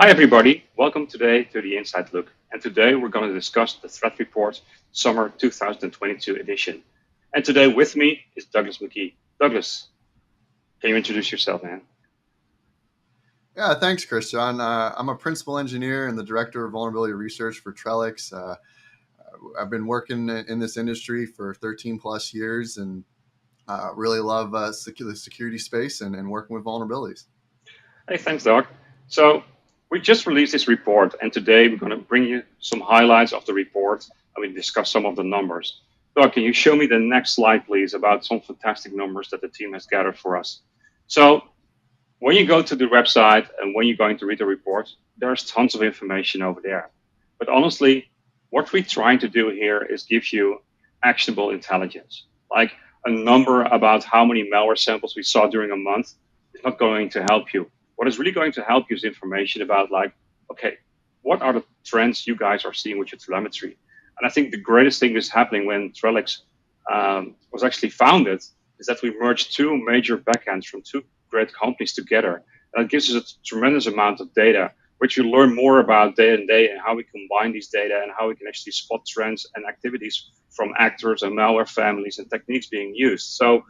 Hi, everybody. Welcome today to the Inside Look. And today we're going to discuss the Threat Report Summer 2022 edition. And today with me is Douglas McKee. Douglas, can you introduce yourself, man? Yeah, thanks, Christiaan. I'm a principal engineer and the director of vulnerability research for Trellix. I've been working in this industry for 13 plus years and really love the security space and working with vulnerabilities. Hey, thanks, Doug. So we just released this report, and today we're going to bring you some highlights of the report and we discuss some of the numbers. Doug, can you show me the next slide, please, about some fantastic numbers that the team has gathered for us? So when you go to the website and when you're going to read the report, there's tons of information over there. But honestly, what we're trying to do here is give you actionable intelligence. Like a number about how many malware samples we saw during a month is not going to help you. What is really going to help you is information about like, okay, what are the trends you guys are seeing with your telemetry? And I think the greatest thing that's happening when Trellix was actually founded is that we merged two major backends from two great companies together. And it gives us a tremendous amount of data, which we learn more about day and day and how we combine these data and how we can actually spot trends and activities from actors and malware families and techniques being used. So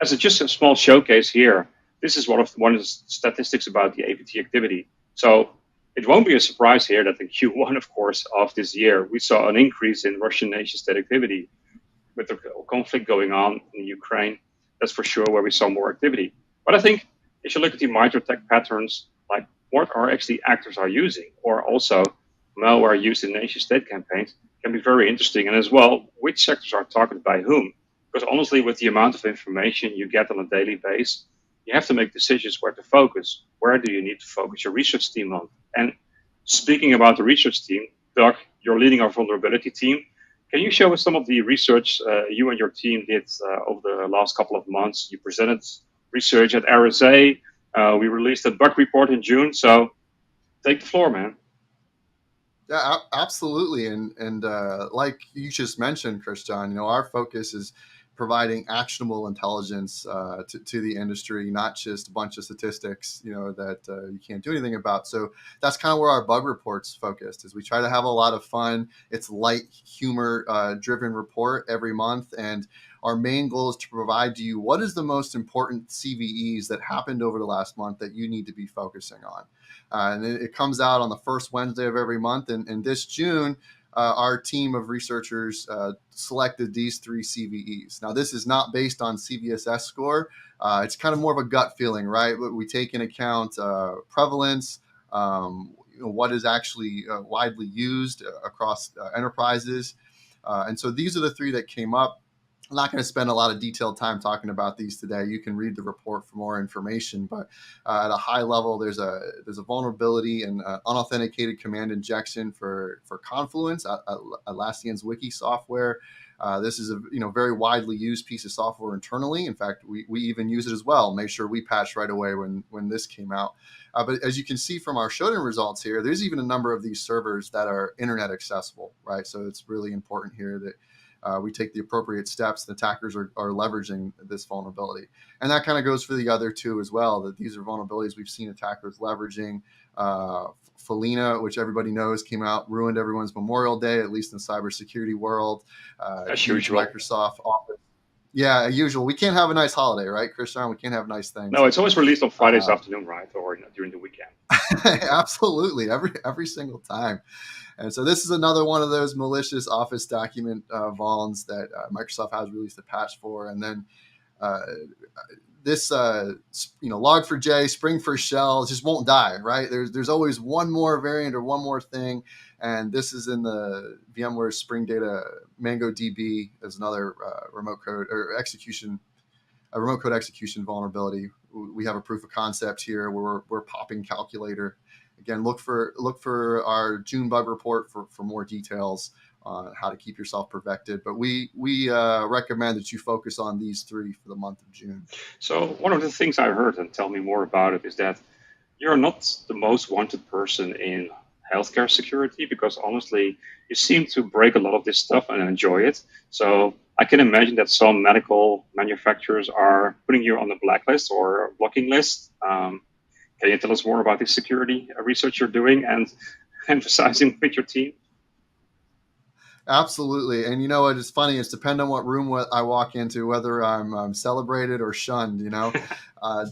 as just a small showcase here, this is one of the statistics about the APT activity. So it won't be a surprise here that in Q1, of course, of this year, we saw an increase in Russian nation state activity with the conflict going on in Ukraine. That's for sure where we saw more activity. But I think if you look at the MITRE ATT&CK patterns, like what are actually actors are using, or also malware used in nation state campaigns, can be very interesting. And as well, which sectors are targeted by whom? Because honestly, with the amount of information you get on a daily basis, you have to make decisions where to focus. Where do you need to focus your research team on? And speaking about the research team, Doug, you're leading our vulnerability team. Can you show us some of the research you and your team did over the last couple of months? You presented research at RSA. We released a bug report in June. So take the floor, man. Yeah, absolutely. And like you just mentioned, Christiaan, our focus is providing actionable intelligence to the industry, not just a bunch of statistics, that you can't do anything about. So that's kind of where our bug reports focused. Is we try to have a lot of fun. It's light humor driven report every month, and our main goal is to provide to you what is the most important CVEs that happened over the last month that you need to be focusing on. And it comes out on the first Wednesday of every month. And this June, our team of researchers selected these three CVEs. Now, this is not based on CVSS score. It's kind of more of a gut feeling, right? We take into account prevalence, what is actually widely used across enterprises. And so these are the three that came up. I'm not going to spend a lot of detailed time talking about these today. You can read the report for more information, but at a high level, there's a vulnerability and unauthenticated command injection for Confluence, Atlassian's wiki software. This is a very widely used piece of software internally. In fact, we even use it as well. Made sure we patched right away when this came out. But as you can see from our showdown results here, there's even a number of these servers that are internet accessible, right? So it's really important here that we take the appropriate steps. The attackers are leveraging this vulnerability. And that kind of goes for the other two as well, that these are vulnerabilities we've seen attackers leveraging. Felina, which everybody knows came out, ruined everyone's Memorial Day, at least in the cybersecurity world. As Huge usual. Microsoft Office. Yeah, usual. We can't have a nice holiday, right, Christiaan? We can't have nice things. No, it's always released on Fridays afternoon, right? Or during the weekend. Absolutely, every single time. And so this is another one of those malicious Office document vulns that Microsoft has released a patch for. And then this, Log4j, Spring for Shell just won't die, right? There's always one more variant or one more thing. And this is in the VMware Spring Data MongoDB as another remote code execution vulnerability. We have a proof of concept here where we're popping calculator. Again, look for our June bug report for more details on how to keep yourself protected. But we recommend that you focus on these three for the month of June. So one of the things I heard, and tell me more about it, is that you're not the most wanted person in healthcare security because honestly, you seem to break a lot of this stuff and enjoy it. So I can imagine that some medical manufacturers are putting you on the blacklist or blocking list. Can you tell us more about this security research you're doing and emphasizing with your team? Absolutely. And you know what? It's funny. It's depend on what room I walk into, whether I'm celebrated or shunned.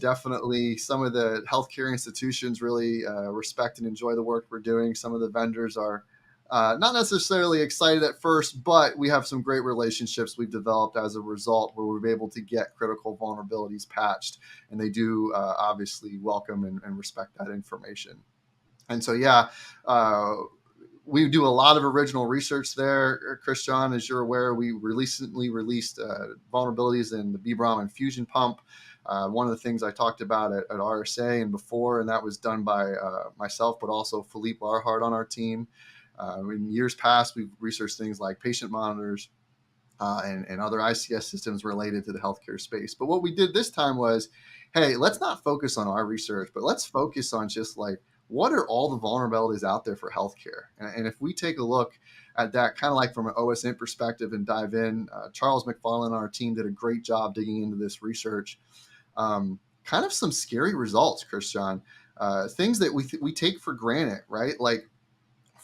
Definitely some of the healthcare institutions really respect and enjoy the work we're doing. Some of the vendors are not necessarily excited at first, but we have some great relationships we've developed as a result where we're able to get critical vulnerabilities patched. And they do obviously welcome and respect that information. And so, yeah, uh, we do a lot of original research there, Christiaan. As you're aware, we recently released vulnerabilities in the BBROM infusion pump. One of the things I talked about at RSA and before, and that was done by myself, but also Philippe Larhart on our team. In years past, we've researched things like patient monitors and other ICS systems related to the healthcare space. But what we did this time was, hey, let's not focus on our research, but let's focus on just like, what are all the vulnerabilities out there for healthcare? And if we take a look at that kind of like from an OSINT perspective and dive in, Charles McFarlane on our team did a great job digging into this research. Kind of some scary results, Christiaan. Things that we take for granted, right? Like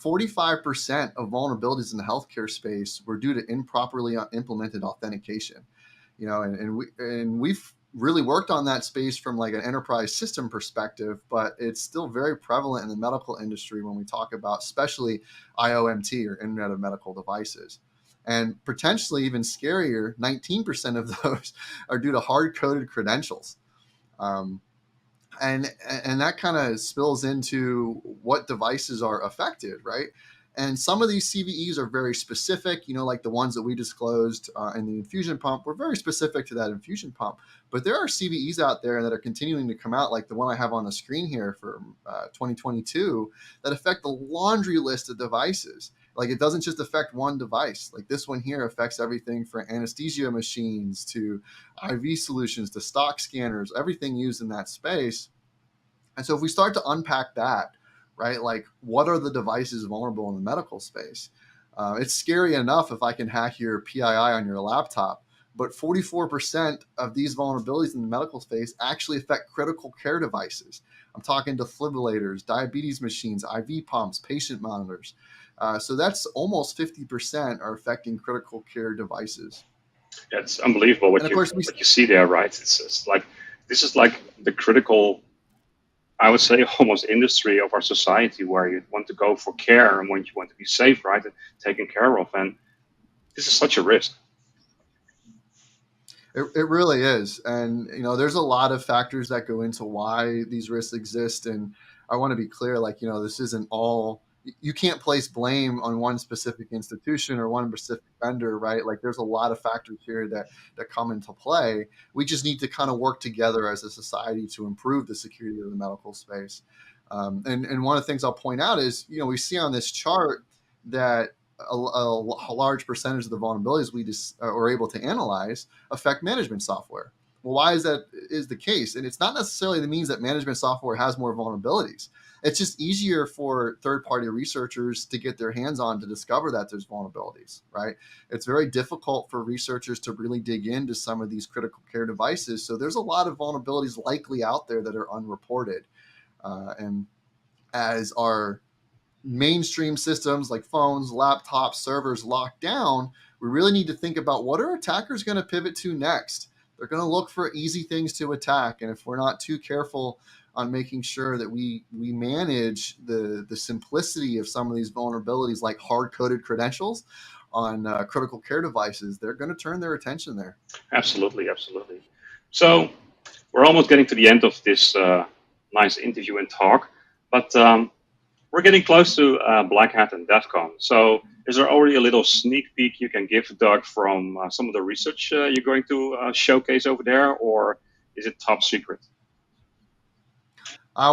45% of vulnerabilities in the healthcare space were due to improperly implemented authentication. We've really worked on that space from like an enterprise system perspective, but it's still very prevalent in the medical industry when we talk about especially IOMT or Internet of Medical Devices. And potentially even scarier, 19% of those are due to hard-coded credentials. Um, and that kind of spills into what devices are affected, right? And some of these CVEs are very specific, like the ones that we disclosed in the infusion pump were very specific to that infusion pump. But there are CVEs out there that are continuing to come out, like the one I have on the screen here for 2022, that affect the laundry list of devices. Like it doesn't just affect one device. Like this one here affects everything from anesthesia machines to IV solutions to stock scanners, everything used in that space. And so if we start to unpack that, right, like what are the devices vulnerable in the medical space? It's scary enough if I can hack your PII on your laptop, but 44% of these vulnerabilities in the medical space actually affect critical care devices. I'm talking defibrillators, diabetes machines, IV pumps, patient monitors. So that's almost 50% are affecting critical care devices. Yeah, it's unbelievable And of course, what you see there, right? It's like this is like the critical, I would say, almost industry of our society where you want to go for care and when you want to be safe, right, and taken care of. And this is such a risk. It really is. And, there's a lot of factors that go into why these risks exist. And I want to be clear, like, this isn't all, you can't place blame on one specific institution or one specific vendor, right? Like there's a lot of factors here that come into play. We just need to kind of work together as a society to improve the security of the medical space. And one of the things I'll point out is, we see on this chart that a large percentage of the vulnerabilities we just are able to analyze affect management software. Well, why is the case? And it's not necessarily the means that management software has more vulnerabilities. It's just easier for third-party researchers to get their hands on to discover that there's vulnerabilities, right? It's very difficult for researchers to really dig into some of these critical care devices. So there's a lot of vulnerabilities likely out there that are unreported. And as our mainstream systems like phones, laptops, servers locked down, we really need to think about what are attackers going to pivot to next. They're going to look for easy things to attack. And if we're not too careful on making sure that we manage the simplicity of some of these vulnerabilities like hard-coded credentials on critical care devices, they're going to turn their attention there. Absolutely, absolutely. So we're almost getting to the end of this nice interview and talk, but we're getting close to Black Hat and DEF CON. So is there already a little sneak peek you can give, Doug, from some of the research you're going to showcase over there, or is it top secret?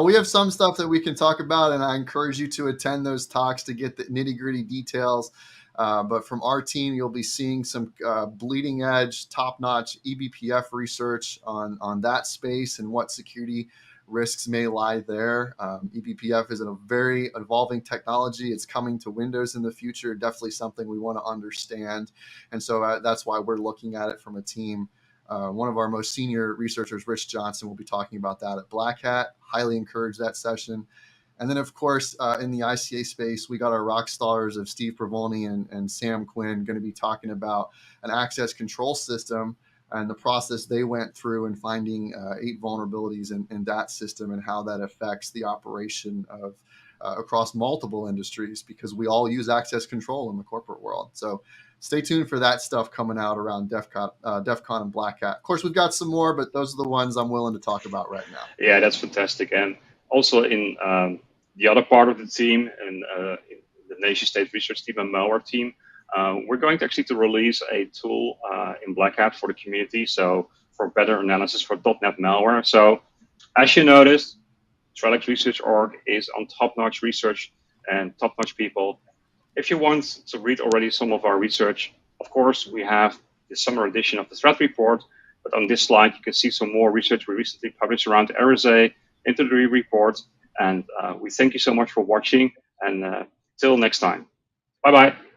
We have some stuff that we can talk about, and I encourage you to attend those talks to get the nitty-gritty details. But from our team, you'll be seeing some bleeding edge, top-notch eBPF research on that space and what security risks may lie there. eBPF is a very evolving technology. It's coming to Windows in the future, definitely something we want to understand. And so that's why we're looking at it from a team One of our most senior researchers, Rich Johnson, will be talking about that at Black Hat. Highly encourage that session. And then, of course, in the ICA space, we got our rock stars of Steve Provolny and Sam Quinn going to be talking about an access control system and the process they went through in finding 8 vulnerabilities in that system and how that affects the operation of across multiple industries, because we all use access control in the corporate world. So stay tuned for that stuff coming out around DEF CON and Black Hat. Of course, we've got some more, but those are the ones I'm willing to talk about right now. Yeah, that's fantastic. And also in the other part of the team, and in the nation state research team and malware team, we're going to actually release a tool in Black Hat for the community, so for better analysis for .NET malware. So as you noticed, Trellix Research Org is on top-notch research and top-notch people. If you want to read already some of our research, of course, we have the summer edition of the threat report, but on this slide, you can see some more research we recently published around RSA, into the report, and we thank you so much for watching, and till next time. Bye-bye.